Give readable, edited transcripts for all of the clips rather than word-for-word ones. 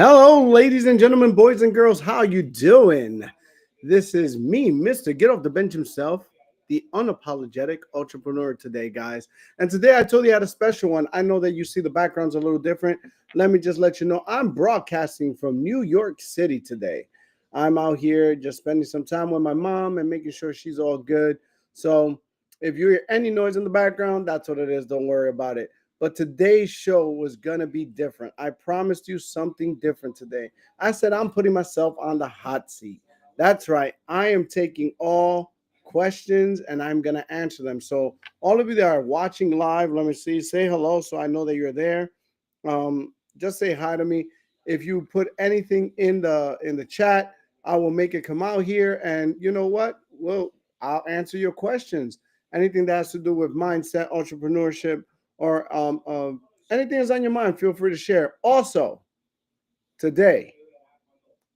Hello, ladies and gentlemen, boys and girls. How you doing? This is me, Mr. Get Off the Bench himself, the unapologetic entrepreneur today, guys. And today I told you I had a special one. I know that you see the background's a little different. Let me just let you know I'm broadcasting from New York City today. I'm out here just spending some time with my mom and making sure she's all good. So if you hear any noise in the background, that's what it is. Don't worry about it. But today's show was going to be different. I promised you something different today. I said I'm putting myself on the hot seat. That's right. I am taking all questions and I'm going to answer them. So all of you that are watching live, let me see, say hello so I know that you're there. Just say hi to me. If you put anything in the chat, I will make it come out here. And you know what? Well, I'll answer your questions. Anything that has to do with mindset, entrepreneurship, or anything that's on your mind, feel free to share. Also, today,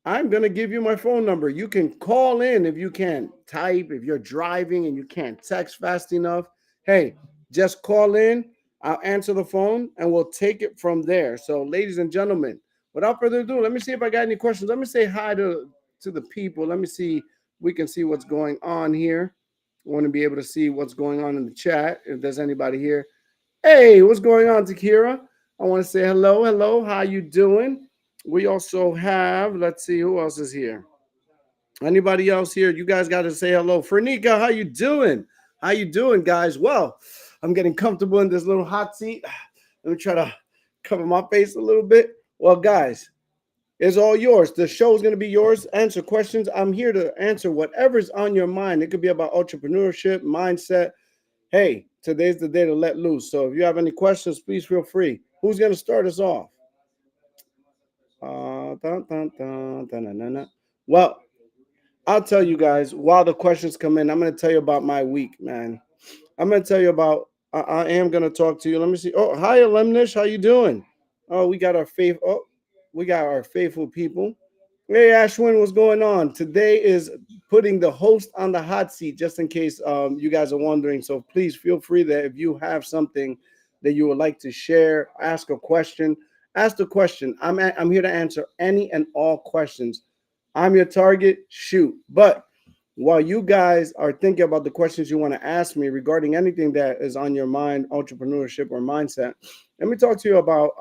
I'm going to give you my phone number. You can call in if you can't type, if you're driving and you can't text fast enough. Hey, just call in. I'll answer the phone and we'll take it from there. So, ladies and gentlemen, without further ado, let me see if I got any questions. Let me say hi to the people. Let me see. We can see what's going on here. I want to be able to see what's going on in the chat if there's anybody here. Hey, what's going on, Takira? I want to say hello. How you doing? We also have, let's see, who else is here? Anybody else here? You guys got to say hello. Fernica, how you doing? How you doing, guys? Well, I'm getting comfortable in this little hot seat. Let me try to cover my face a little bit. Well, guys, it's all yours. The show is going to be yours. Answer questions. I'm here to answer whatever's on your mind. It could be about entrepreneurship, mindset. Hey, today's the day to let loose. So if you have any questions, please feel free. Who's going to start us off? Well, I'll tell you guys while the questions come in. I'm going to tell you about my week, man. I'm going to tell you about. I am going to talk to you. Let me see. Oh, hi, Limitless. How you doing? Oh, we got our faithful people. Hey, Ashwin, what's going on? Today is putting the host on the hot seat, just in case you guys are wondering. So please feel free that if you have something that you would like to share, ask a question, ask the question. I'm here to answer any and all questions. I'm your target. Shoot. But while you guys are thinking about the questions you want to ask me regarding anything that is on your mind, entrepreneurship or mindset, let me talk to you about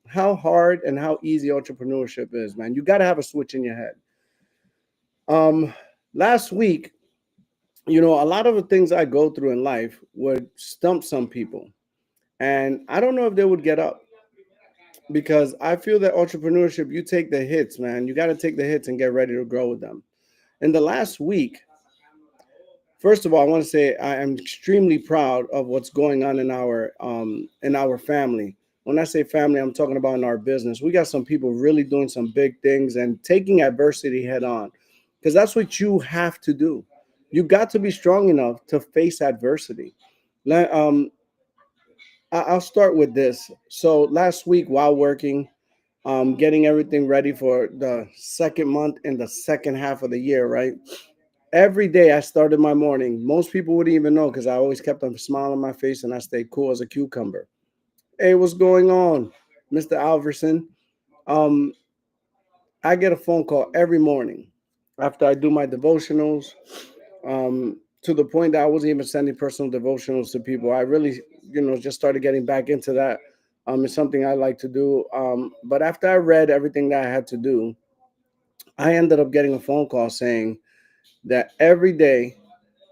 how hard and how easy entrepreneurship is, man. You got to have a switch in your head. Last week, a lot of the things I go through in life would stump some people. And I don't know if they would get up because I feel that entrepreneurship, you take the hits, man. You got to take the hits and get ready to grow with them. In the last week, first of all, I want to say I am extremely proud of what's going on in our family. When I say family, I'm talking about in our business. We got some people really doing some big things and taking adversity head on, because that's what you have to do. You got to be strong enough to face adversity. I'll start with this. So last week while working, getting everything ready for the second month in the second half of the year, right? Every day I started my morning. Most people wouldn't even know because I always kept a smile on my face and I stayed cool as a cucumber. Hey, what's going on, Mr. Alverson? Um, I get a phone call every morning after I do my devotionals. To the point that I wasn't even sending personal devotionals to people. I really, just started getting back into that. It's something I like to do. But after I read everything that I had to do, I ended up getting a phone call saying that every day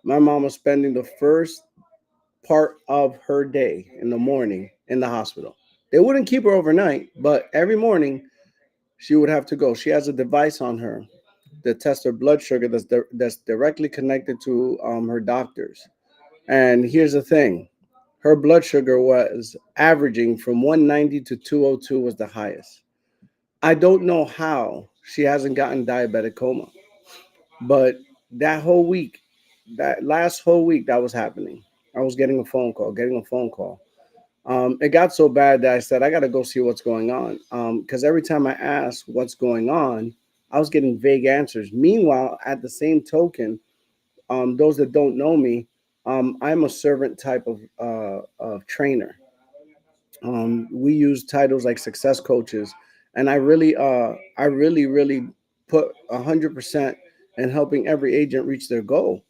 my mom was spending the first part of her day in the morning in the hospital. They wouldn't keep her overnight, but every morning she would have to go. She has a device on her that tests her blood sugar that's directly connected to her doctors. And here's the thing, her blood sugar was averaging from 190 to 202 was the highest. I don't know how she hasn't gotten diabetic coma, but that whole week, that last whole week that was happening. I was getting a phone call, getting a phone call. It got so bad that I said, I got to go see what's going on. Because every time I asked what's going on, I was getting vague answers. Meanwhile, at the same token, those that don't know me, I'm a servant type of trainer. We use titles like success coaches, and I really put 100% in helping every agent reach their goal.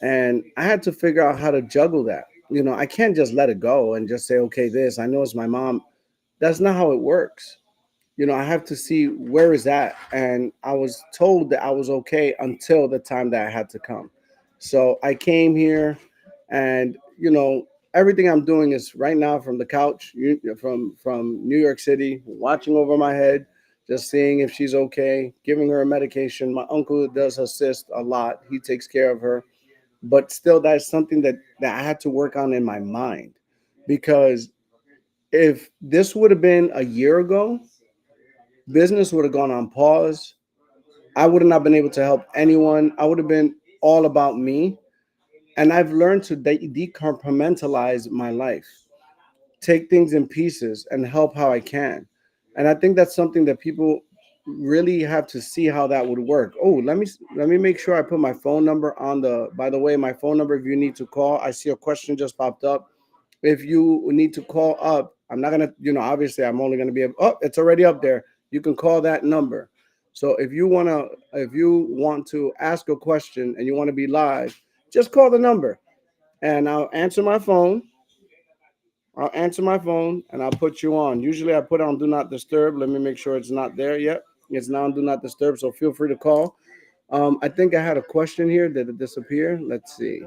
And I had to figure out how to juggle that. I can't just let it go and just say, okay, this, I know it's my mom. That's not how it works. I have to see where is that. And I was told that I was okay until the time that I had to come. So I came here, and everything I'm doing is right now from the couch, from New York City, watching over my head, just seeing if she's okay, giving her a medication. My uncle does assist a lot. He takes care of her, but still that's something that I had to work on in my mind, because if this would have been a year ago, business would have gone on pause. I would have not been able to help anyone. I would have been all about me. And I've learned to decompartmentalize my life, take things in pieces and help how I can. And I think that's something that people really have to see how that would work. Oh, let me make sure I put my phone number on the, by the way, my phone number if you need to call. I see a question just popped up. If you need to call up, I'm not gonna, obviously I'm only gonna be able, oh, it's already up there. You can call that number. So if you want to ask a question and you want to be live, just call the number and I'll answer my phone and I'll put you on. Usually I put on do not disturb. Let me make sure it's not there yet. It's now on do not disturb, so feel free to call. I think I had a question here. Did it disappear? Let's see.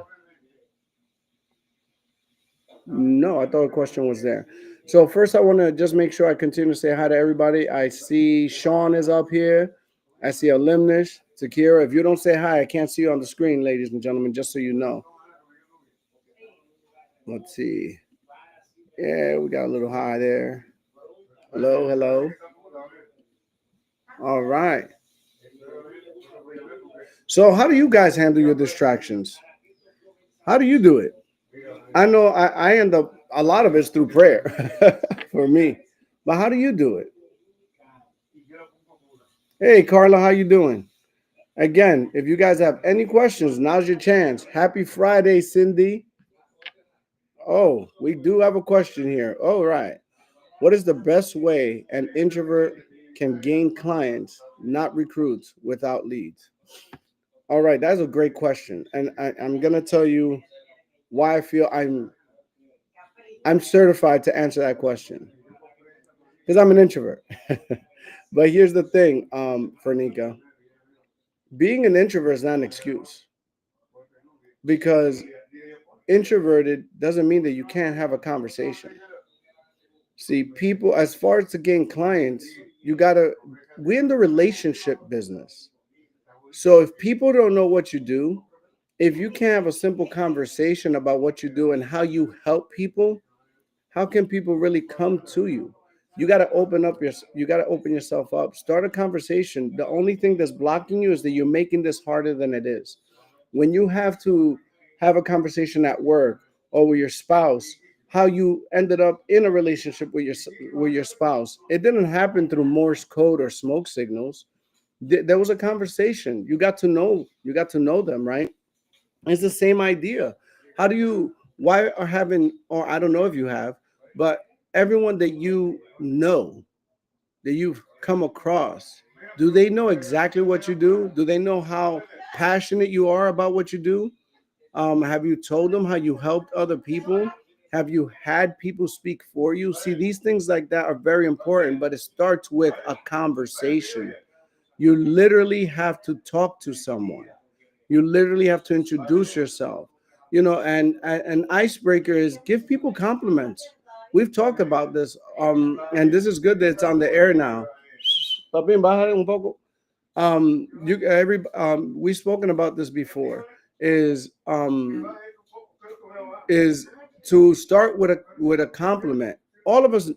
No, I thought a question was there. So first, I want to just make sure I continue to say hi to everybody. I see Sean is up here. I see a Limnish, Takira. If you don't say hi, I can't see you on the screen, ladies and gentlemen, just so you know. Let's see. Yeah, we got a little hi there. Hello, hello. All right. So how do you guys handle your distractions? How do you do it? I know I end up, a lot of it's through prayer for me. But how do you do it? Hey, Carla, how you doing? Again, if you guys have any questions, now's your chance. Happy Friday, Cindy. Oh, we do have a question here. All right. What is the best way an introvert can gain clients, not recruits, without leads? All right, that's a great question. And I'm gonna tell you why I feel I'm certified to answer that question. Because I'm an introvert. But here's the thing, Fernica. Being an introvert is not an excuse, because introverted doesn't mean that you can't have a conversation. See, people, as far as to gain clients, you gotta, we're in the relationship business. So if people don't know what you do, if you can't have a simple conversation about what you do and how you help people, how can people really come to you? You got to open yourself up. Start a conversation. The only thing that's blocking you is that you're making this harder than it is. When you have to have a conversation at work or with your spouse, how you ended up in a relationship with your spouse, it didn't happen through Morse code or smoke signals. There was a conversation. You got to know them, right? It's the same idea. How do you why are having or I don't know if you have, but everyone that you know, that you've come across, do they know exactly what you do? Do they know how passionate you are about what you do? Have you told them how you helped other people? Have you had people speak for you? See, these things like that are very important, but it starts with a conversation. You literally have to talk to someone. You literally have to introduce yourself. And an icebreaker is give people compliments. We've talked about this, and this is good that it's on the air now. Papi, bájale un poco. We've spoken about this before. Is to start with a compliment. All of us,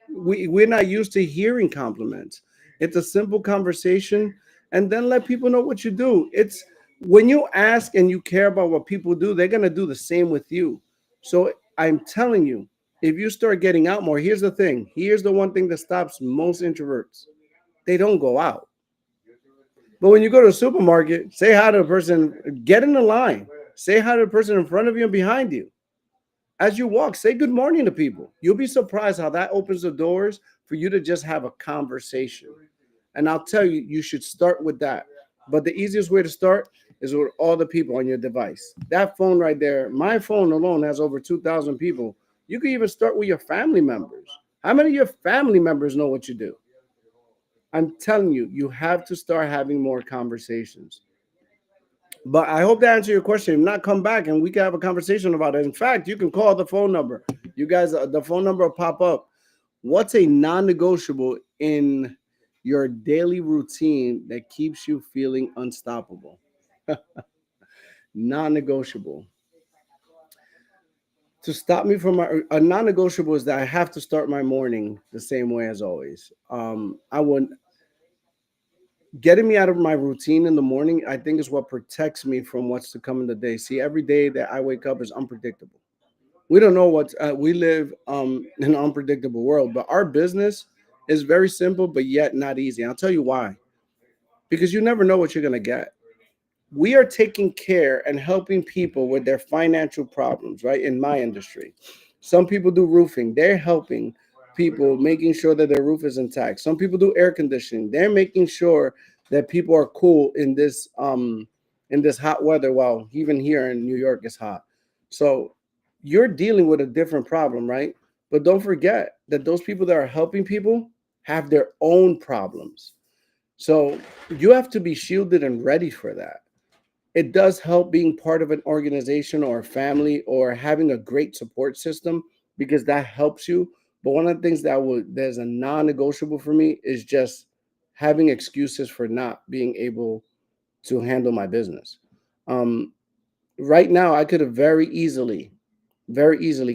we're not used to hearing compliments. It's a simple conversation, and then let people know what you do. It's when you ask and you care about what people do, they're gonna do the same with you. So I'm telling you, if you start getting out more, here's the thing. Here's the one thing that stops most introverts. They don't go out. But when you go to a supermarket, say hi to a person, get in the line, say hi to the person in front of you and behind you. As you walk, say good morning to people. You'll be surprised how that opens the doors for you to just have a conversation. And I'll tell you, you should start with that. But the easiest way to start is with all the people on your device. That phone right there, my phone alone has over 2,000 people. You can even start with your family members. How many of your family members know what you do? I'm telling you, you have to start having more conversations. But I hope that answered your question. If not, come back and we can have a conversation about it. In fact, you can call the phone number. You guys, the phone number will pop up. What's a non-negotiable in your daily routine that keeps you feeling unstoppable? Non-negotiable. To stop me from my a non-negotiable is that I have to start my morning the same way as always. I would Getting me out of my routine in the morning, I think, is what protects me from what's to come in the day. See, every day that I wake up is unpredictable. We don't know we live in an unpredictable world, but our business is very simple, but yet not easy. I'll tell you why. Because you never know what you're gonna get. We are taking care and helping people with their financial problems, right? In my industry, some people do roofing, they're helping people making sure that their roof is intact. Some people do air conditioning, they're making sure that people are cool in this hot weather. While even here in New York it's hot. So you're dealing with a different problem, right? But don't forget that those people that are helping people have their own problems. So you have to be shielded and ready for that. It does help being part of an organization or a family or having a great support system, because that helps you. But one of the things there's a non-negotiable for me is just having excuses for not being able to handle my business. Um, right now, I could have very easily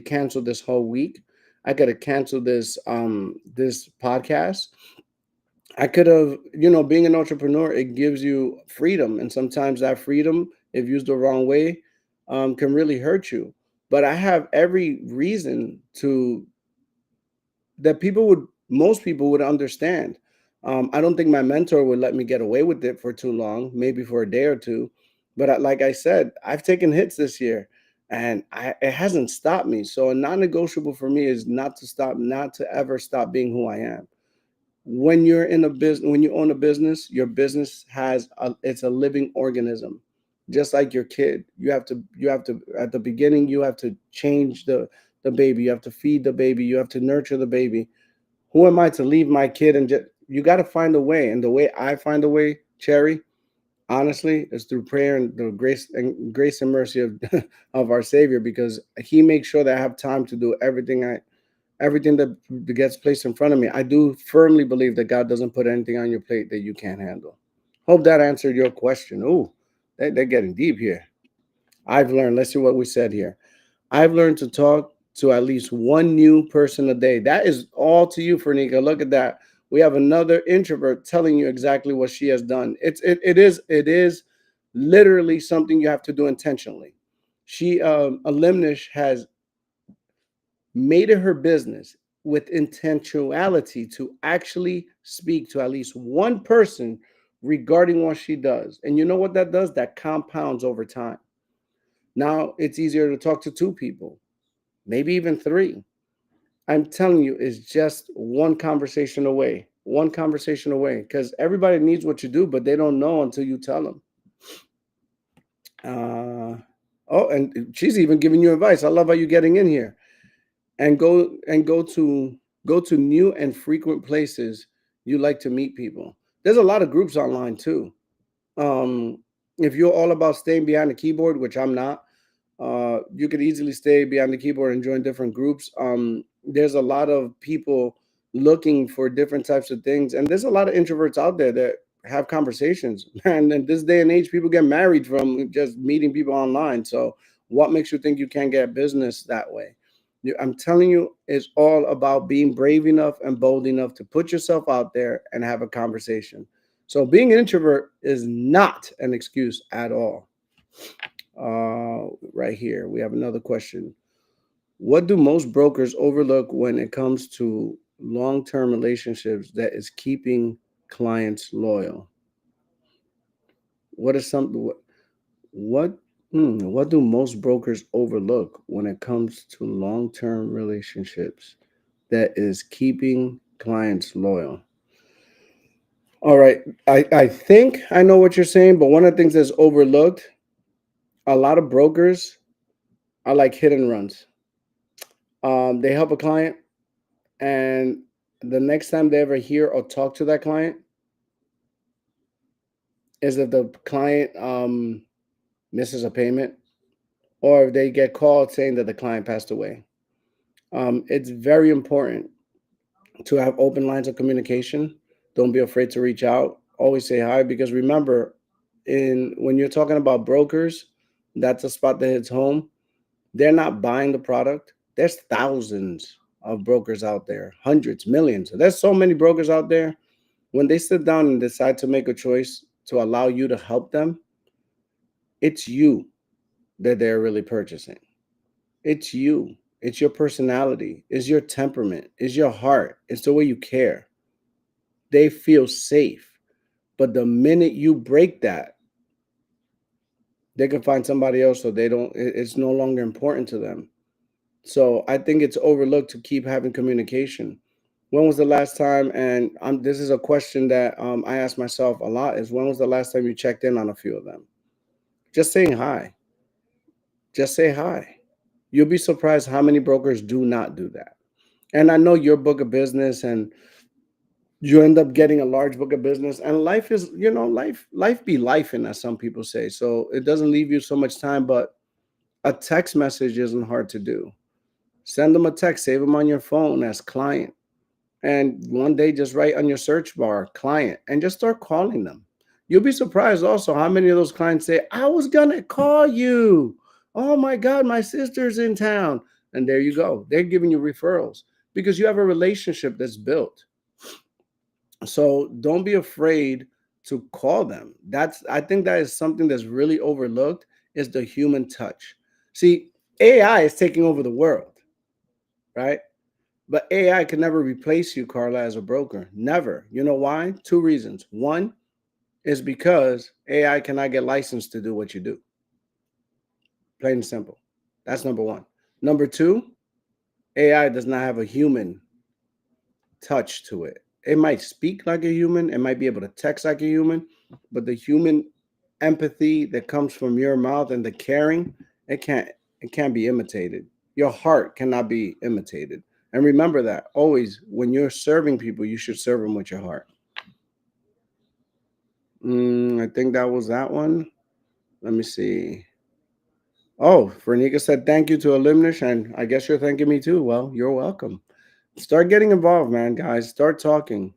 canceled this whole week. I could have canceled this podcast. I could have, being an entrepreneur, it gives you freedom. And sometimes that freedom, if used the wrong way, can really hurt you. But I have every reason to that most people would understand. I don't think my mentor would let me get away with it for too long, maybe for a day or two. But like I said, I've taken hits this year, and it hasn't stopped me. So a non-negotiable for me is not to ever stop being who I am. When you own a business, your business it's a living organism, just like your kid. You have to at the beginning, you have to change the baby, you have to feed the baby, you have to nurture the baby. Who am I to leave my kid and just you got to find a way. And the way I find a way, Cherry, honestly, is through prayer and the grace and mercy of of our Savior, because he makes sure that I have time to do everything that gets placed in front of me. I do firmly believe that God doesn't put anything on your plate that you can't handle. Hope that answered your question. Ooh, they're getting deep here. I've learned, let's see what we said here. I've learned to talk to at least one new person a day. That is all to you, Fernica. Look at that. We have another introvert telling you exactly what she has done. It is literally something you have to do intentionally. She Limitless has made it her business. with intentionality to actually speak to at least one person regarding what she does. And you know what that does? That compounds over time. Now it's easier to talk to two people, maybe even three. I'm telling you, it's just one conversation away. One conversation away. Because everybody needs what you do, but they don't know until you tell them. Oh, and she's even giving you advice. I love how you're getting in here. And go to new and frequent places you like to meet people. There's a lot of groups online too. Um, if you're all about staying behind the keyboard, which I'm not, you could easily stay behind the keyboard and join different groups. There's a lot of people looking for different types of things, and there's a lot of introverts out there that have conversations. And in this day and age, people get married from just meeting people online. So, what makes you think you can't get business that way? I'm telling you, it's all about being brave enough and bold enough to put yourself out there and have a conversation. So, being an introvert is not an excuse at all. Right here, we have another question. What do most brokers overlook when it comes to long term relationships that is keeping clients loyal? What is something, what, what do most brokers overlook when it comes to long term relationships that is keeping clients loyal? All right. I think I know what you're saying, but one of the things that's overlooked, a lot of brokers are like hit and runs. They help a client, and the next time they ever hear or talk to that client is if the client misses a payment, or if they get called saying that the client passed away. It's very important to have open lines of communication. Don't be afraid to reach out. Always say hi, because remember, in when you're talking about brokers, that's a spot that hits home. They're not buying the product. There's thousands of brokers out there, hundreds, millions. There's so many brokers out there. When they sit down and decide to make a choice to allow you to help them, it's you that they're really purchasing. It's you. It's your personality. It's your temperament. It's your heart. It's the way you care. They feel safe. But the minute you break that, they can find somebody else, so they don't, it's no longer important to them. So I think it's overlooked to keep having communication. When was the last time, and this is a question that I ask myself a lot, is when was the last time you checked in on a few of them? Just saying hi. Just say hi. You'll be surprised how many brokers do not do that. And I know your book of business, and you end up getting a large book of business, and life is, life be life, and as some people say. So it doesn't leave you so much time, but a text message isn't hard to do. Send them a text, save them on your phone as client. And one day just write on your search bar client and just start calling them. You'll be surprised also how many of those clients say, I was gonna call you. Oh my God, my sister's in town. And there you go. They're giving you referrals because you have a relationship that's built. So don't be afraid to call them. I think that is something that's really overlooked, is the human touch. See, AI is taking over the world, right? But AI can never replace you, Carla, as a broker. Never. You know why? Two reasons. One is because AI cannot get licensed to do what you do. Plain and simple. That's number one. Number two, AI does not have a human touch to it. It might speak like a human, it might be able to text like a human, but the human empathy that comes from your mouth and the caring, it can't it can't be imitated. Your heart cannot be imitated. And remember that always when you're serving people, you should serve them with your heart. I think that was that one. Let me see. Oh, Vernika said thank you to Limitless, and I guess you're thanking me too. Well, you're welcome. Start getting involved, man, guys. Start talking.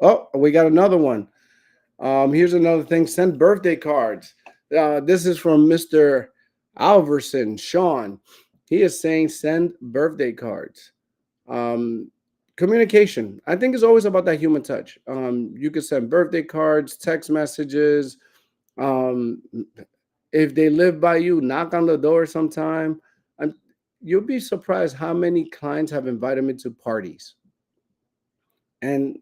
Oh, we got another one. Here's another thing. Send birthday cards. This is from Mr. Alverson, Sean. He is saying send birthday cards. Um, Communication, I think, is always about that human touch. You could send birthday cards, text messages. Um, if they live by you, knock on the door sometime. you'll be surprised how many clients have invited me to parties. And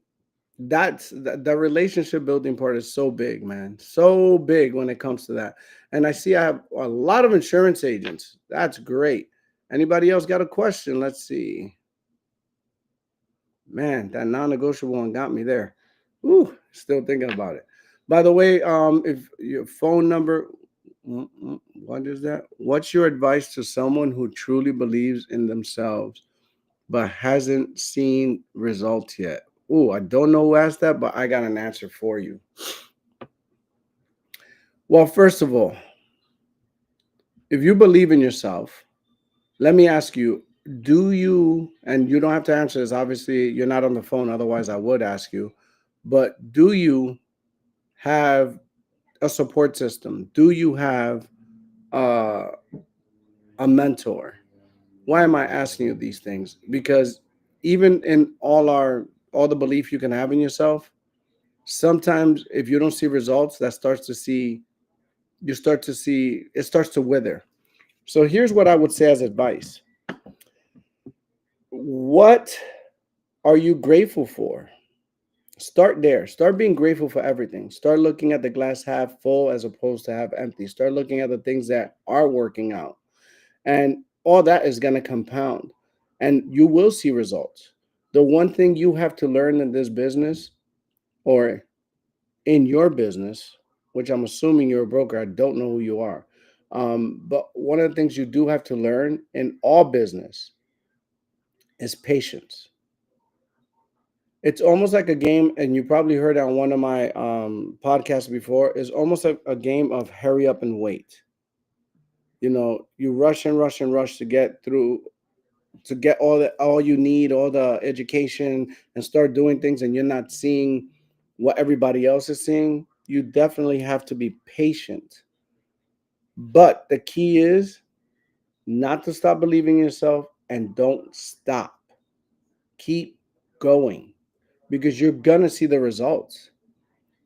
that's the relationship building part is so big, man. So big when it comes to that. And I see I have a lot of insurance agents. That's great. Anybody else got a question? Let's see. Man, that non-negotiable one got me there. Ooh, still thinking about it. By the way, if your phone number, what is that? What's your advice to someone who truly believes in themselves but hasn't seen results yet? Ooh, I don't know who asked that, but I got an answer for you. Well, first of all, if you believe in yourself, let me ask you, do you, and you don't have to answer this, obviously, you're not on the phone, otherwise, I would ask you, but do you have a support system? Do you have uh, a mentor? Why am I asking you these things? Because even in all the belief you can have in yourself, sometimes if you don't see results, you start to see it starts to wither. So here's what I would say as advice. What are you grateful for? Start there. Start being grateful for everything. Start looking at the glass half full as opposed to half empty. Start looking at the things that are working out. And all that is going to compound and you will see results. The one thing you have to learn in this business or in your business, which I'm assuming you're a broker, I don't know who you are. But one of the things you do have to learn in all business is patience. It's almost like a game, and you probably heard on one of my podcasts before, is almost like a game of hurry up and wait. You know, you rush and rush and rush to get through, to get all you need, all the education, and start doing things, and you're not seeing what everybody else is seeing. You definitely have to be patient. But the key is not to stop believing in yourself and don't stop. Keep going because you're going to see the results.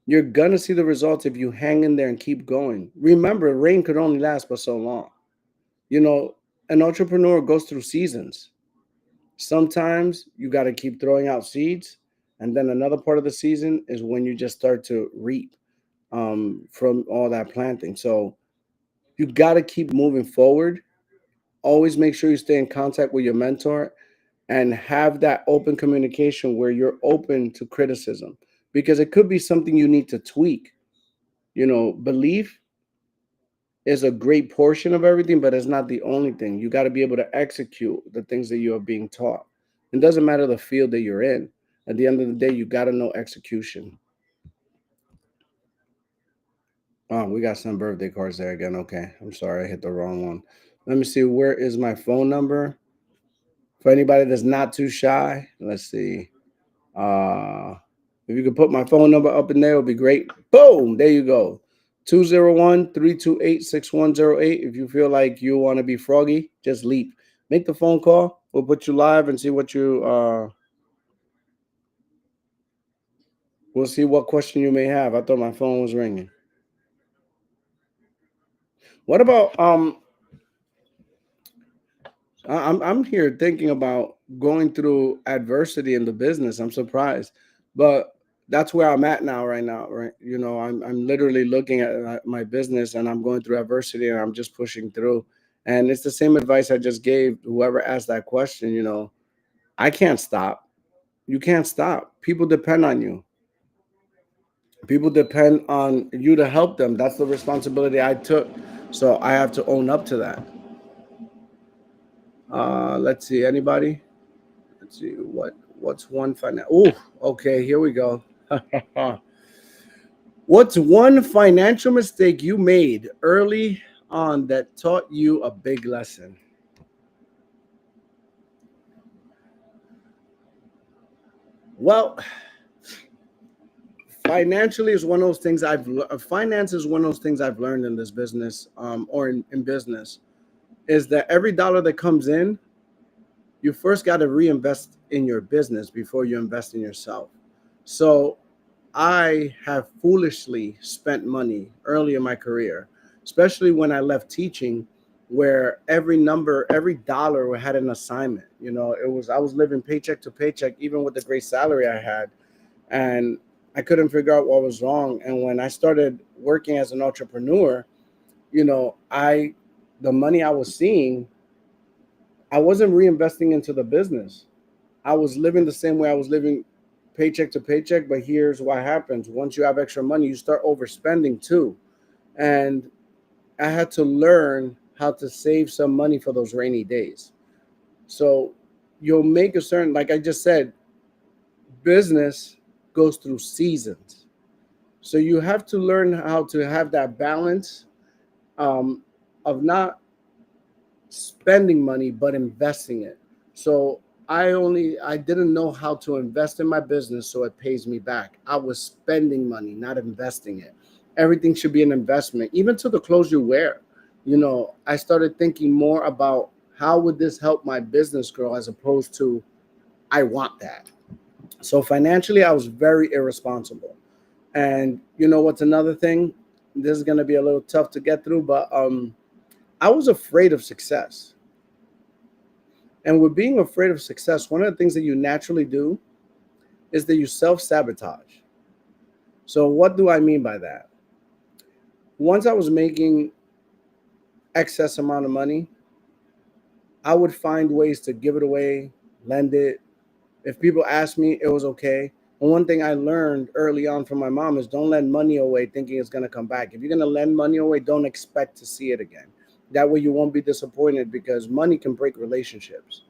You're going to see the results if you hang in there and keep going. Remember, rain could only last but so long. You know, an entrepreneur goes through seasons. Sometimes you got to keep throwing out seeds. And then another part of the season is when you just start to reap from all that planting. So you got to keep moving forward. Always make sure you stay in contact with your mentor and have that open communication where you're open to criticism because it could be something you need to tweak. You know, belief is a great portion of everything, but it's not the only thing. You got to be able to execute the things that you are being taught. It doesn't matter the field that you're in. At the end of the day, you got to know execution. Oh, we got some birthday cards there again. Okay. I'm sorry. I hit the wrong one. Let me see. Where is my phone number? For anybody that's not too shy, let's see. Uh, if you could put my phone number up in there, it would be great. Boom. There you go. 201-328-6108. If you feel like you want to be froggy, just leap. Make the phone call. We'll put you live and see what we'll see what question you may have. I thought my phone was ringing. What about I'm here thinking about going through adversity in the business. I'm surprised, but that's where I'm at now, right now, right? You know, I'm literally looking at my business and I'm going through adversity and I'm just pushing through. And it's the same advice I just gave whoever asked that question. You know, I can't stop. You can't stop. People depend on you. People depend on you to help them. That's the responsibility I took. So I have to own up to that. Let's see. Anybody? Let's see what's one financial. Oh, okay, here we go. What's one financial mistake you made early on that taught you a big lesson? Well, financially is one of those things finance is one of those things I've learned in this business, or in business, is that every dollar that comes in, you first got to reinvest in your business before you invest in yourself. So I have foolishly spent money early in my career, especially when I left teaching. where every number, every dollar had an assignment. It was I was living paycheck to paycheck, even with the great salary I had, and I couldn't figure out what was wrong. And when I started working as an entrepreneur, I the money I was seeing, I wasn't reinvesting into the business. I was living the same way I was living, paycheck to paycheck. But here's what happens: once you have extra money, you start overspending too. And I had to learn how to save some money for those rainy days. So you'll make a certain, like I just said, business goes through seasons. So you have to learn how to have that balance, um, of not spending money but investing it. So I didn't know how to invest in my business so it pays me back. I was spending money, not investing it. Everything should be an investment, even to the clothes you wear. I started thinking more about how would this help my business grow, as opposed to I want that. So financially, I was very irresponsible. And what's another thing? This is going to be a little tough to get through, but I was afraid of success. And with being afraid of success, one of the things that you naturally do is that you self sabotage. So, what do I mean by that? Once I was making excess amount of money, I would find ways to give it away, lend it. If people asked me, it was okay. And one thing I learned early on from my mom is don't lend money away thinking it's going to come back. If you're going to lend money away, don't expect to see it again. That way you won't be disappointed, because money can break relationships.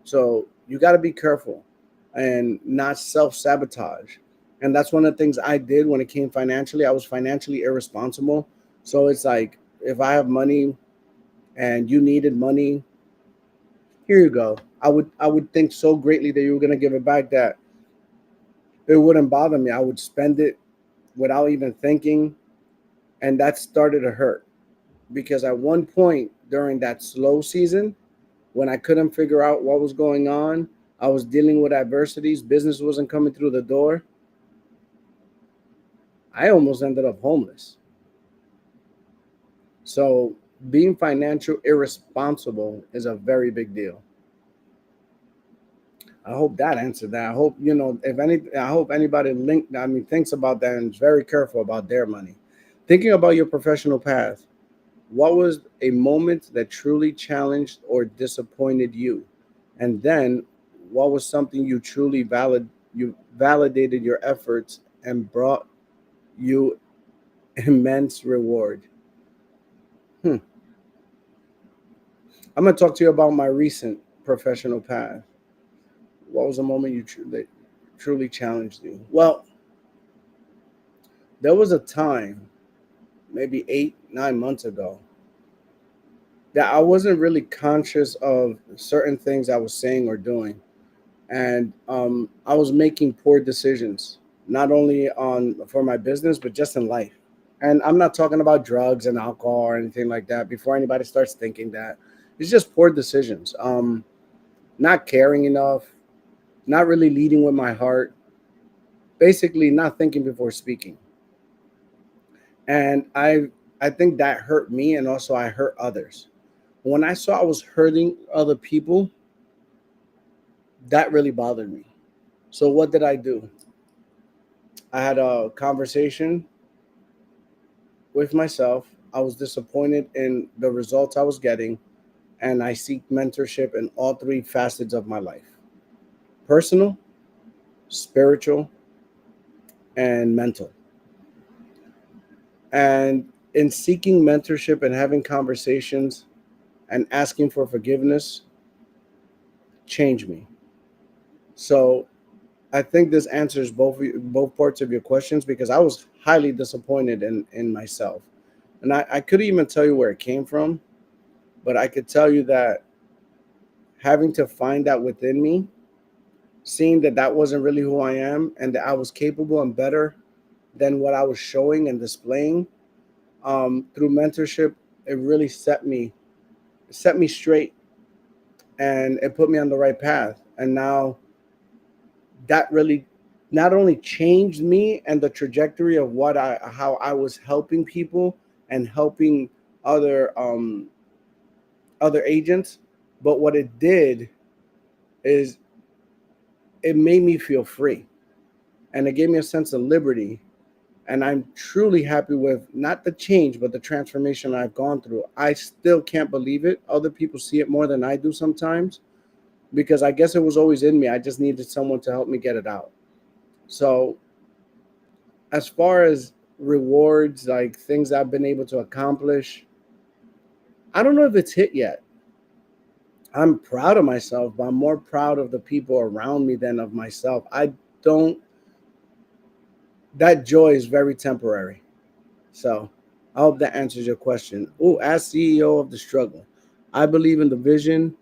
So you got to be careful and not self-sabotage. And that's one of the things I did when it came financially. I was financially irresponsible. So it's like, if I have money and you needed money, here you go. I would think so greatly that you were going to give it back that it wouldn't bother me. I would spend it without even thinking. And that started to hurt, because at one point during that slow season, when I couldn't figure out what was going on, I was dealing with adversities, business wasn't coming through the door. I almost ended up homeless. So being financial irresponsible is a very big deal. I hope that answered that. I hope, if any, I hope anybody thinks about that and is very careful about their money. Thinking about your professional path, what was a moment that truly challenged or disappointed you? And then what was something you validated your efforts and brought you immense reward? Hmm. I'm going to talk to you about my recent professional path. What was a moment that truly challenged you? Well, there was a time, maybe 8, 9 months ago, that I wasn't really conscious of certain things I was saying or doing. And I was making poor decisions, not only on for my business, but just in life. And I'm not talking about drugs and alcohol or anything like that. Before anybody starts thinking that, it's just poor decisions. Not caring enough, not really leading with my heart, basically not thinking before speaking. And I think that hurt me, and also I hurt others. When I saw I was hurting other people, that really bothered me. So what did I do? I had a conversation with myself. I was disappointed in the results I was getting, and I seek mentorship in all three facets of my life: personal, spiritual, and mental. And in seeking mentorship and having conversations and asking for forgiveness, changed me. So I think this answers both parts of your questions, because I was highly disappointed in myself. And I couldn't even tell you where it came from, but I could tell you that having to find that within me, seeing that that wasn't really who I am, and that I was capable and better than what I was showing and displaying, through mentorship, it really set me straight, and it put me on the right path. And now that really not only changed me and the trajectory of how I was helping people and helping other other agents, but what it did is it made me feel free, and it gave me a sense of liberty. And I'm truly happy with not the change, but the transformation I've gone through. I still can't believe it. Other people see it more than I do sometimes, because I guess it was always in me. I just needed someone to help me get it out. So, as far as rewards, like things I've been able to accomplish, I don't know if it's hit yet. I'm proud of myself, but I'm more proud of the people around me than of myself. I don't, that joy is very temporary. So I hope that answers your question. Oh, as CEO of the struggle, I believe in the vision.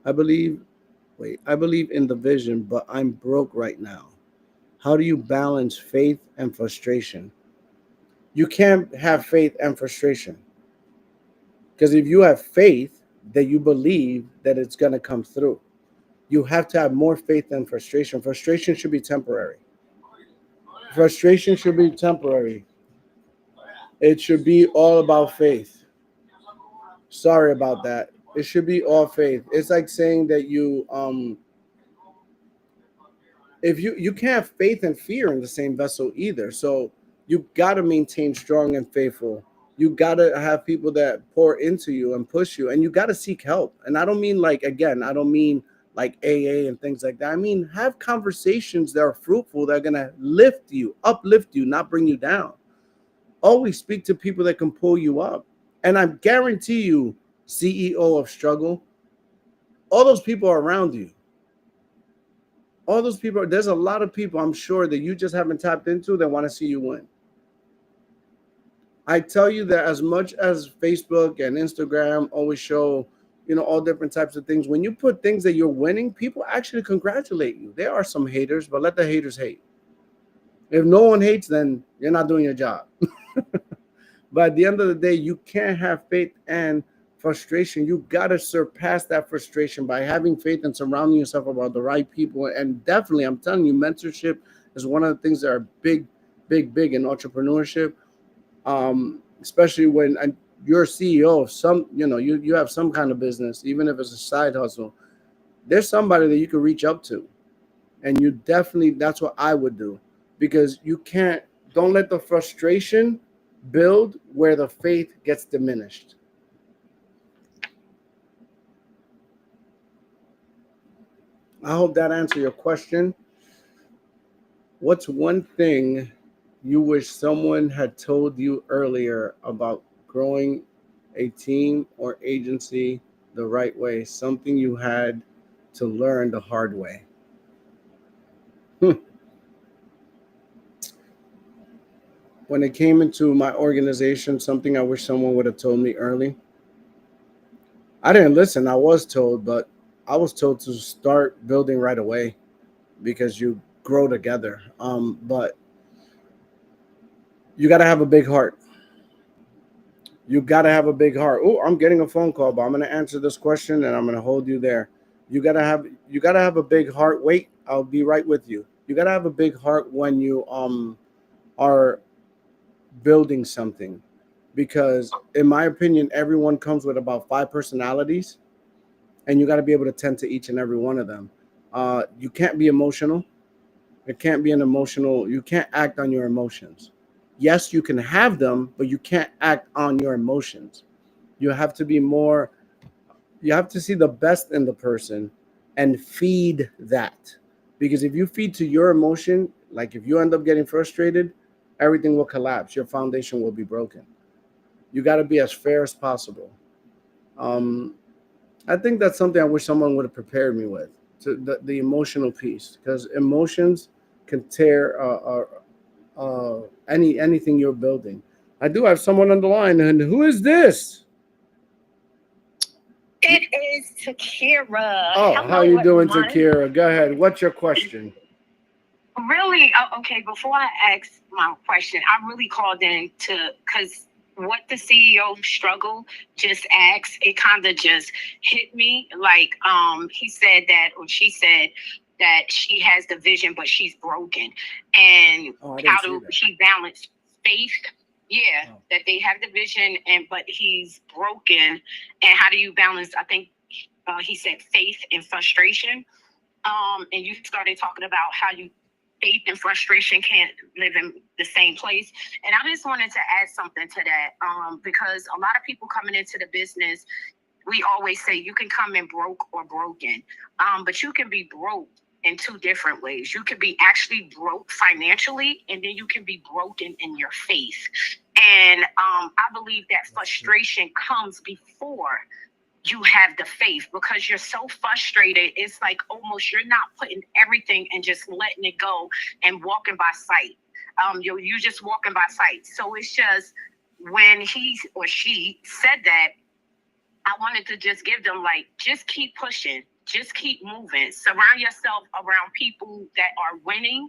I believe, I believe in the vision, but I'm broke right now. How do you balance faith and frustration? You can't have faith and frustration, because if you have faith that you believe that it's going to come through, you have to have more faith than frustration. Frustration should be temporary. Frustration should be temporary. It should be all about faith. Sorry about that. It should be all faith. It's like saying that if you can't have faith and fear in the same vessel either. So you got to maintain strong and faithful. You got to have people that pour into you and push you, and you got to seek help. And I don't mean, like, again, I don't mean like AA and things like that. I mean, have conversations that are fruitful, that are going to lift you, uplift you, not bring you down. Always speak to people that can pull you up. And I guarantee you, CEO of struggle, all those people are around you. All those people, there's a lot of people, I'm sure, that you just haven't tapped into, that want to see you win. I tell you that as much as Facebook and Instagram always show, all different types of things, when you put things that you're winning, people actually congratulate you. There are some haters, but let the haters hate. If no one hates, then you're not doing your job. But at the end of the day, you can't have faith and frustration. You got to surpass that frustration by having faith and surrounding yourself about the right people. And definitely, I'm telling you, mentorship is one of the things that are big, big, big in entrepreneurship. Especially when you're a CEO of some, you have some kind of business, even if it's a side hustle. There's somebody that you can reach up to. And you definitely, that's what I would do, because don't let the frustration build where the faith gets diminished. I hope that answered your question. What's one thing you wish someone had told you earlier about growing a team or agency the right way? Something you had to learn the hard way. When it came into my organization, something I wish someone would have told me early. I didn't listen. I was told, but I was told to start building right away, because you grow together. But you got to have a big heart. You got to have a big heart. Oh, I'm getting a phone call, but I'm going to answer this question and I'm going to hold you there. You got to have a big heart. Wait, I'll be right with you. You got to have a big heart when you are building something, because in my opinion, everyone comes with about 5 personalities, and you got to be able to tend to each and every one of them. You can't be emotional. It can't be an emotional. You can't act on your emotions. Yes, you can have them, but you can't act on your emotions. You have to be more. You have to see the best in the person and feed that. Because if you feed to your emotion, like if you end up getting frustrated, everything will collapse. Your foundation will be broken. You got to be as fair as possible. Um, I think that's something I wish someone would have prepared me with, to the emotional piece, because emotions can tear anything you're building. I do have someone on the line, and who is this? It is Takira. Oh, how Hello, you doing, everyone. Takira? Go ahead. What's your question? Really, okay, before I ask my question, I really called in to because what the CEO struggle just asked, it kind of just hit me. Like, he said that, or she said that she has the vision, but she's broken. And Oh, I didn't how see do that. she balance faith? Yeah, that they have the vision, and but he's broken. And how do you balance? I think he said faith and frustration. And you started talking about how you faith and frustration can't live in the same place. And I just wanted to add something to that, because a lot of people coming into the business, we always say you can come in broke or broken, but you can be broke in two different ways. You can be actually broke financially, and then you can be broken in your faith. And I believe that frustration comes before you have the faith, because you're so frustrated. It's like almost you're not putting everything and just letting it go and walking by sight. You're just walking by sight. So it's just when he or she said that, I wanted to just give them like, just keep pushing, just keep moving. Surround yourself around people that are winning,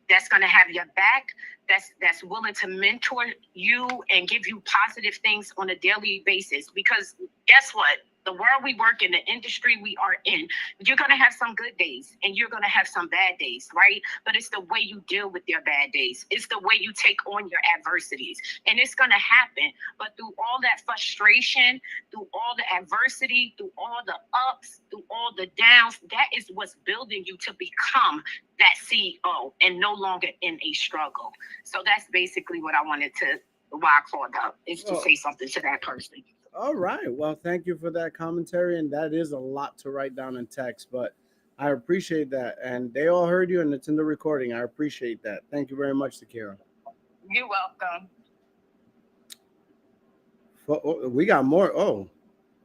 that's going to have your back, that's willing to mentor you and give you positive things on a daily basis. Because guess what? The world we work in, the industry we are in, you're going to have some good days and you're going to have some bad days, right? But it's the way you deal with your bad days. It's the way you take on your adversities. And it's going to happen. But through all that frustration, through all the adversity, through all the ups, through all the downs, that is what's building you to become that CEO and no longer in a struggle. So that's basically what I wanted to, why I called up, is to say something to that person. All right. Well, thank you for that commentary. And that is a lot to write down in text, but I appreciate that. And they all heard you and it's in the recording. I appreciate that. Thank you very much, Takira. You're welcome. We got more. Oh,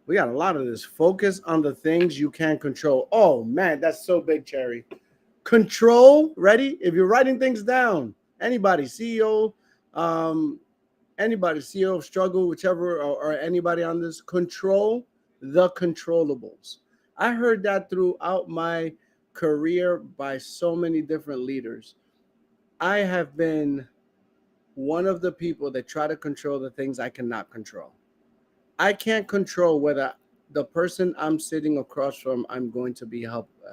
we got a lot of this. Focus on the things you can control. Oh, man, that's so big, Cherry. Control. Ready? If you're writing things down, anybody, CEO, anybody, CEO of Struggle, whichever, or anybody on this, control the controllables. I heard that throughout my career by so many different leaders. I have been one of the people that try to control the things I cannot control. I can't control whether the person I'm sitting across from, I'm going to be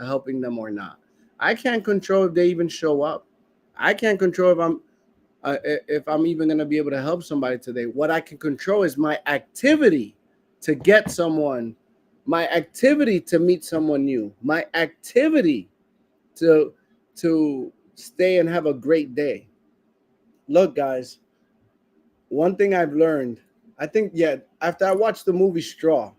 helping them or not. I can't control if they even show up. I can't control if I'm even going to be able to help somebody today. What I can control is my activity to get someone, my activity to meet someone new, my activity to stay and have a great day. Look, guys, one thing I've learned, I think, yeah, after I watched the movie Straw,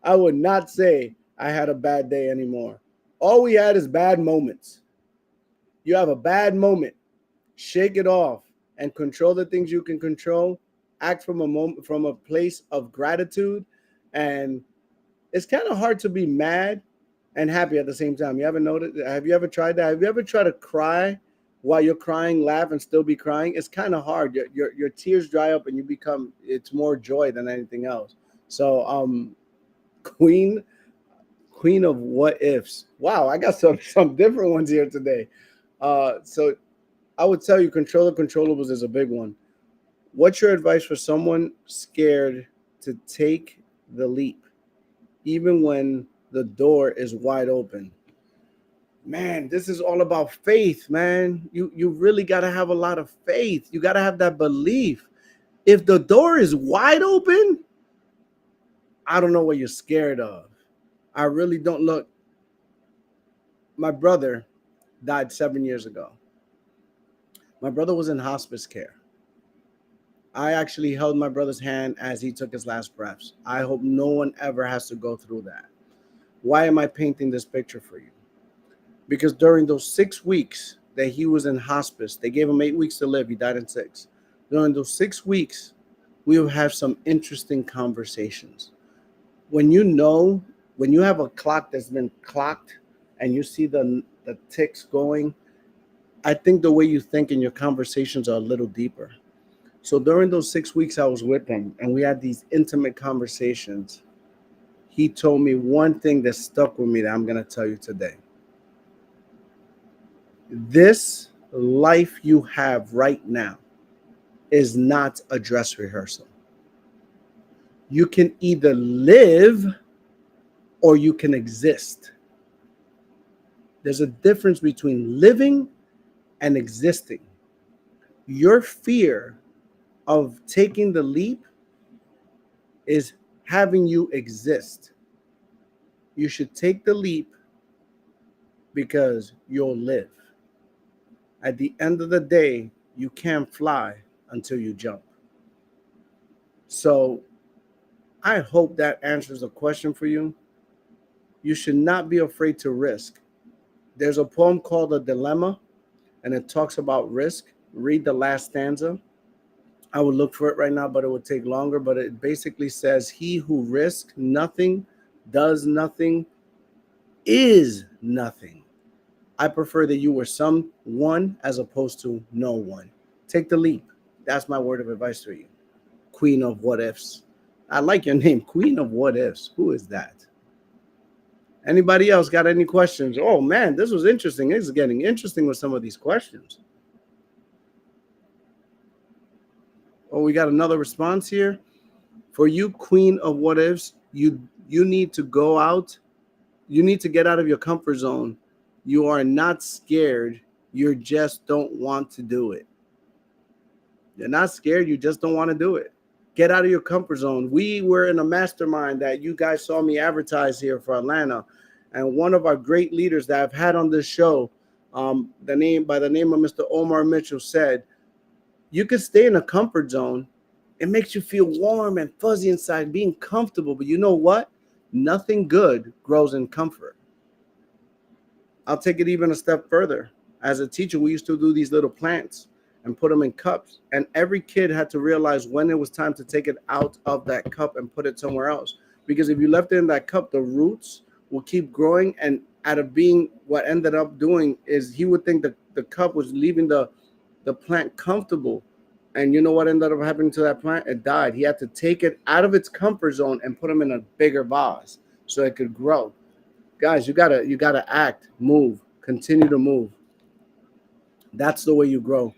I would not say I had a bad day anymore. All we had is bad moments. You have a bad moment, shake it off and control the things you can control. Act from a moment, from a place of gratitude. And it's kind of hard to be mad and happy at the same time. You ever noticed? Have you ever tried that? Have you ever tried to cry while you're crying, laugh and still be crying? It's kind of hard. Your tears dry up and you become, it's more joy than anything else. So Queen of what ifs. Wow, I got some different ones here today. So I would tell you, control the controllables is a big one. What's your advice for someone scared to take the leap, even when the door is wide open? Man, this is all about faith, man. You really got to have a lot of faith. You got to have that belief. If the door is wide open, I don't know what you're scared of. I really don't. Look, my brother died 7 years ago. My brother was in hospice care. I actually held my brother's hand as he took his last breaths. I hope no one ever has to go through that. Why am I painting this picture for you? Because during those 6 weeks that he was in hospice, they gave him 8 weeks to live. He died in 6. During those 6 weeks, we will have some interesting conversations. When you have a clock that's been clocked and you see the ticks going, I think the way you think in your conversations are a little deeper. So during those 6 weeks I was with him and we had these intimate conversations, he told me one thing that stuck with me that I'm going to tell you today. This life you have right now is not a dress rehearsal. You can either live or you can exist. There's a difference between living and existing. Your fear of taking the leap is having you exist. You should take the leap because you'll live. At the end of the day, you can't fly until you jump. So I hope that answers the question for you. You should not be afraid to risk. There's a poem called A Dilemma, and it talks about risk. Read the last stanza. I would look for it right now, but it would take longer. But it basically says, he who risks nothing, does nothing, is nothing. I prefer that you were someone as opposed to no one. Take the leap. That's my word of advice for you. Queen of what ifs. I like your name, Queen of What Ifs. Who is that? Anybody else got any questions? Oh man, this was interesting. It's getting interesting with some of these questions. Oh, we got another response here. For you, Queen of What Ifs, you need to go out. You need to get out of your comfort zone. You are not scared. You just don't want to do it. You're not scared. You just don't want to do it. Get out of your comfort zone. We were in a mastermind that you guys saw me advertise here for Atlanta, and one of our great leaders that I've had on this show, the name of Mr. Omar Mitchell, said, "You could stay in a comfort zone. It makes you feel warm and fuzzy inside, being comfortable. But you know what? Nothing good grows in comfort." I'll take it even a step further. As a teacher, we used to do these little plants and put them in cups. And every kid had to realize when it was time to take it out of that cup and put it somewhere else. Because if you left it in that cup, the roots will keep growing. And out of being, what ended up doing is he would think that the cup was leaving the plant comfortable. And you know what ended up happening to that plant? It died. He had to take it out of its comfort zone and put them in a bigger vase so it could grow. Guys, you gotta act, move, continue to move. That's the way you grow.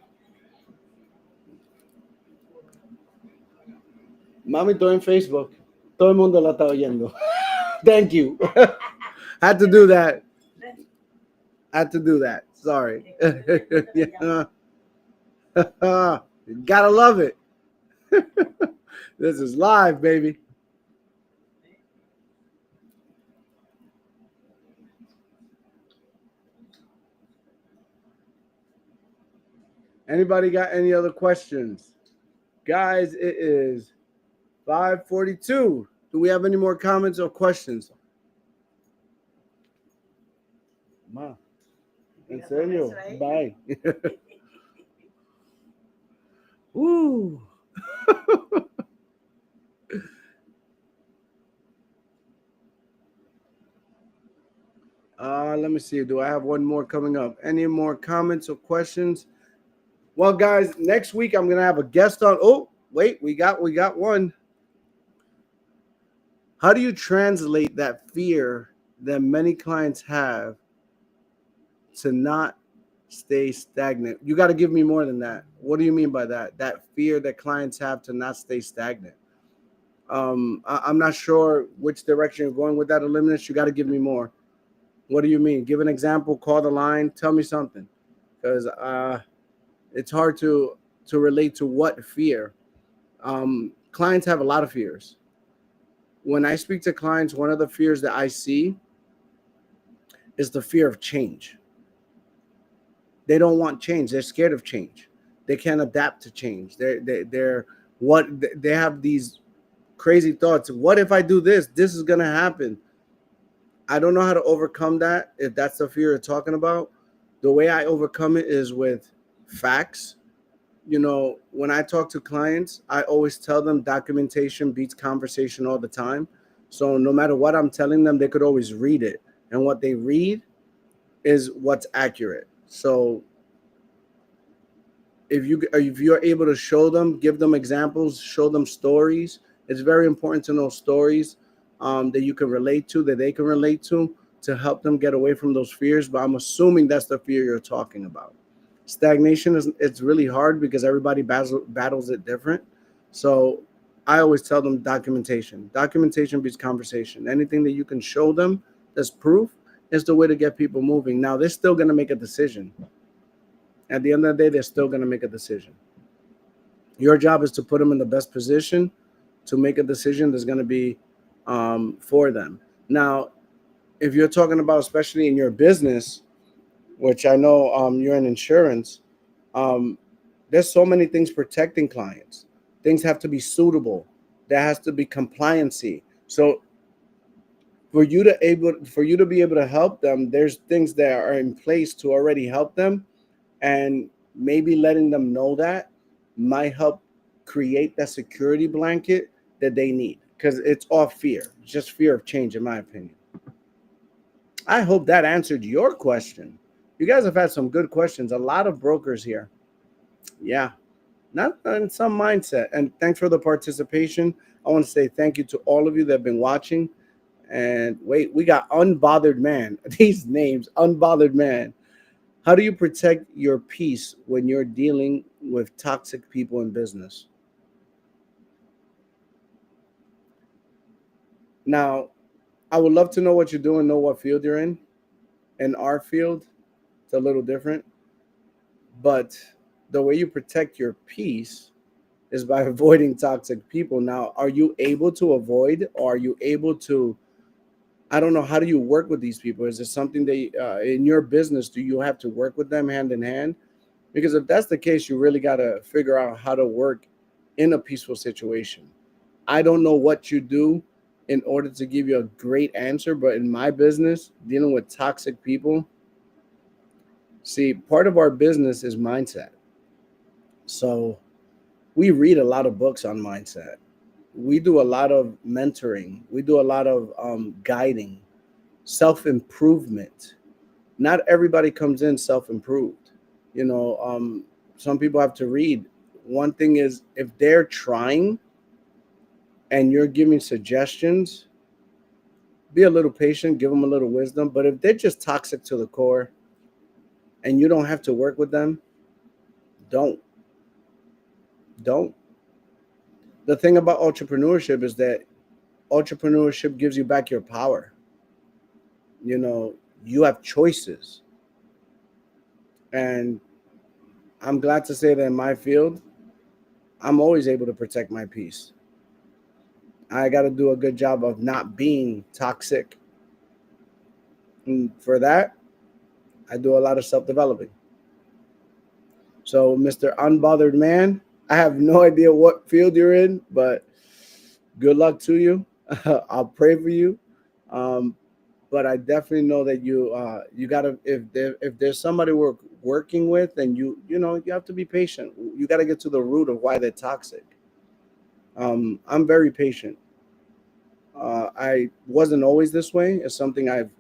Mami, estoy en Facebook. Todo el mundo la está oyendo. Thank you. Had to do that. Had to do that. Sorry. Yeah. Gotta love it. This is live, baby. Anybody got any other questions? Guys, it is 5:42. Do we have any more comments or questions? Ma, en serio? Bye. Woo. Let me see. Do I have one more coming up? Any more comments or questions? Well, guys, next week I'm gonna have a guest on. Oh, wait, we got one. How do you translate that fear that many clients have to not stay stagnant? You got to give me more than that. What do you mean by that? That fear that clients have to not stay stagnant. I'm not sure which direction you're going with that, Limitless. You got to give me more. What do you mean? Give an example. Call the line. Tell me something, because it's hard to relate to what fear. Clients have a lot of fears. When I speak to clients, one of the fears that I see is the fear of change. They don't want change. They're scared of change. They can't adapt to change. They're what they have these crazy thoughts. What if I do this? This is gonna happen. I don't know how to overcome that. If that's the fear you're talking about, the way I overcome it is with facts. You know, when I talk to clients, I always tell them documentation beats conversation all the time. So no matter what I'm telling them, they could always read it. And what they read is what's accurate. So if you're able to show them, give them examples, show them stories, it's very important to know stories that you can relate to, that they can relate to help them get away from those fears. But I'm assuming that's the fear you're talking about. Stagnation it's really hard because everybody battles it different. So I always tell them documentation beats conversation. Anything that you can show them that's proof is the way to get people moving. Now they're still going to make a decision, At the end of the day, they're still going to make a decision. Your job is to put them in the best position to make a decision that's going to be for them. Now, if you're talking about, especially in your business, which I know you're in insurance, um, there's so many things protecting clients. Things have to be suitable. There has to be compliancy. So for you to be able to help them, there's things that are in place to already help them, and maybe letting them know that might help create that security blanket that they need, because it's all fear. It's just fear of change, in my opinion. I hope that answered your question. You guys have had some good questions. A lot of brokers here. Yeah, not in some mindset. And thanks for the participation. I want to say thank you to all of you that have been watching. And wait, we got Unbothered Man. These names, Unbothered Man. How do you protect your peace when you're dealing with toxic people in business? Now, I would love to know what you're doing, know what field you're in. In our field, it's a little different. But the way you protect your peace is by avoiding toxic people. Now, are you able to avoid, or are you able to? I don't know. How do you work with these people? Is it something that in your business, do you have to work with them hand in hand? Because if that's the case, you really got to figure out how to work in a peaceful situation. I don't know what you do in order to give you a great answer, but in my business, dealing with toxic people, see, part of our business is mindset. So we read a lot of books on mindset. We do a lot of mentoring. We do a lot of guiding, self improvement. Not everybody comes in self improved. You know, some people have to read. One thing is, if they're trying and you're giving suggestions, be a little patient, give them a little wisdom. But if they're just toxic to the core and you don't have to work with them, don't. Don't. The thing about entrepreneurship is that entrepreneurship gives you back your power. You know, you have choices. And I'm glad to say that in my field, I'm always able to protect my peace. I got to do a good job of not being toxic. And for that, I do a lot of self developing. So, Mr. Unbothered Man, I have no idea what field you're in, but good luck to you. I'll pray for you. Um, but I definitely know that you gotta, if there's somebody we're working with, and you have to be patient. You got to get to the root of why they're toxic. I'm very patient. I wasn't always this way. It's something I've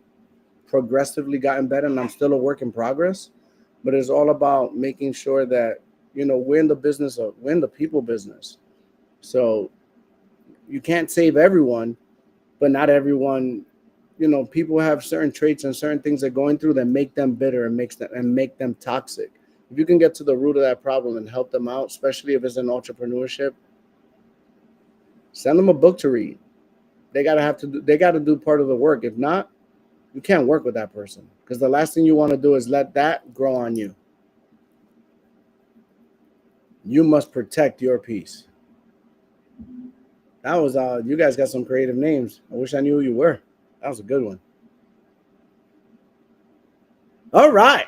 progressively gotten better, and I'm still a work in progress. But it's all about making sure that we're in the people business. So you can't save everyone, but not everyone. People have certain traits and certain things they're going through that make them bitter and make them toxic. If you can get to the root of that problem and help them out, especially if it's in entrepreneurship, send them a book to read. They got to do part of the work. If not, you can't work with that person, because the last thing you want to do is let that grow on you. You must protect your peace. That was you guys got some creative names. I wish I knew who you were. That was a good one. All right.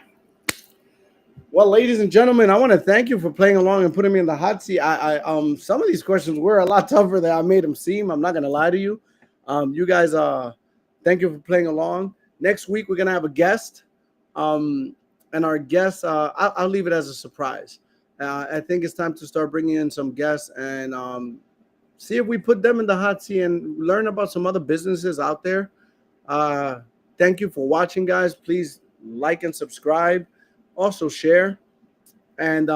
Well, ladies and gentlemen, I want to thank you for playing along and putting me in the hot seat. Some of these questions were a lot tougher than I made them seem. I'm not gonna lie to you. You guys, thank you for playing along. Next week we're gonna have a guest, and our guest, I'll leave it as a surprise. I think it's time to start bringing in some guests and see if we put them in the hot seat and learn about some other businesses out there. Uh, Thank you for watching, guys. Please like and subscribe. Also share. And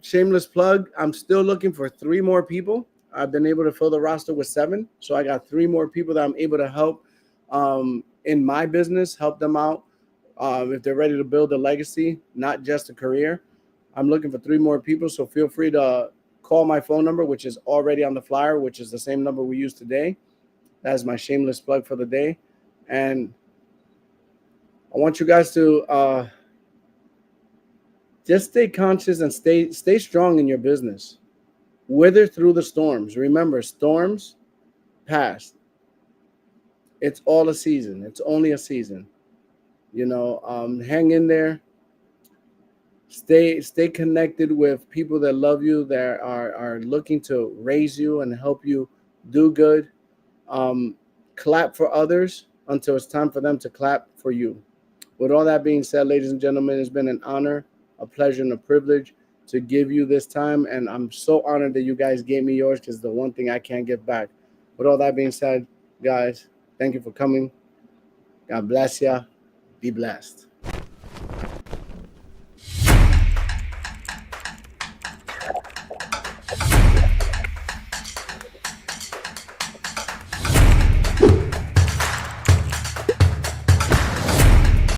shameless plug, I'm still looking for 3 more people. I've been able to fill the roster with 7. So I got 3 more people that I'm able to help in my business, help them out if they're ready to build a legacy, not just a career. I'm looking for 3 more people. So feel free to call my phone number, which is already on the flyer, which is the same number we used today. That is my shameless plug for the day. And I want you guys to Just stay conscious and stay strong in your business. Weather through the storms. Remember, storms pass. It's all a season. It's only a season. Hang in there. Stay connected with people that love you, that are looking to raise you and help you do good. Um, Clap for others until it's time for them to clap for you. With all that being said, ladies and gentlemen, it's been an honor, a pleasure, and a privilege to give you this time. And I'm so honored that you guys gave me yours, because the one thing I can't give back. With all that being said, guys, thank you for coming. God bless ya. Be blessed.